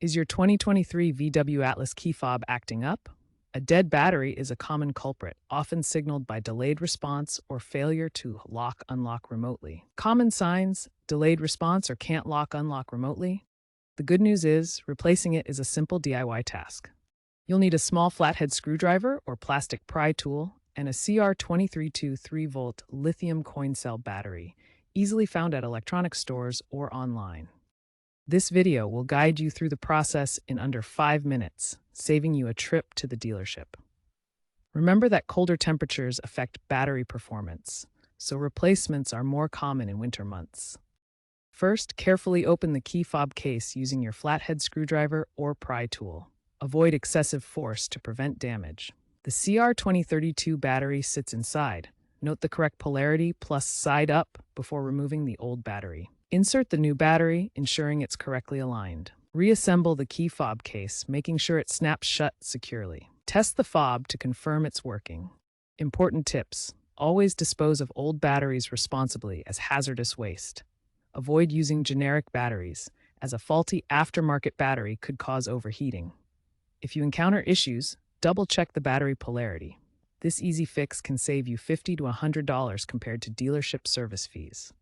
Is your 2023 VW Atlas key fob acting up? A dead battery is a common culprit, often signaled by delayed response or failure to lock-unlock remotely. Common signs: delayed response or can't lock-unlock remotely. The good news is, replacing it is a simple DIY task. You'll need a small flathead screwdriver or plastic pry tool and a CR232 3-volt lithium coin cell battery, easily found at electronics stores or online. This video will guide you through the process in under 5 minutes, saving you a trip to the dealership. Remember that colder temperatures affect battery performance, so replacements are more common in winter months. First, carefully open the key fob case using your flathead screwdriver or pry tool. Avoid excessive force to prevent damage. The CR2032 battery sits inside. Note the correct polarity plus side up before removing the old battery. Insert the new battery, ensuring it's correctly aligned. Reassemble the key fob case, making sure it snaps shut securely. Test the fob to confirm it's working. Important tips: always dispose of old batteries responsibly as hazardous waste. Avoid using generic batteries, as a faulty aftermarket battery could cause overheating. If you encounter issues, double-check the battery polarity. This easy fix can save you $50 to $100 compared to dealership service fees.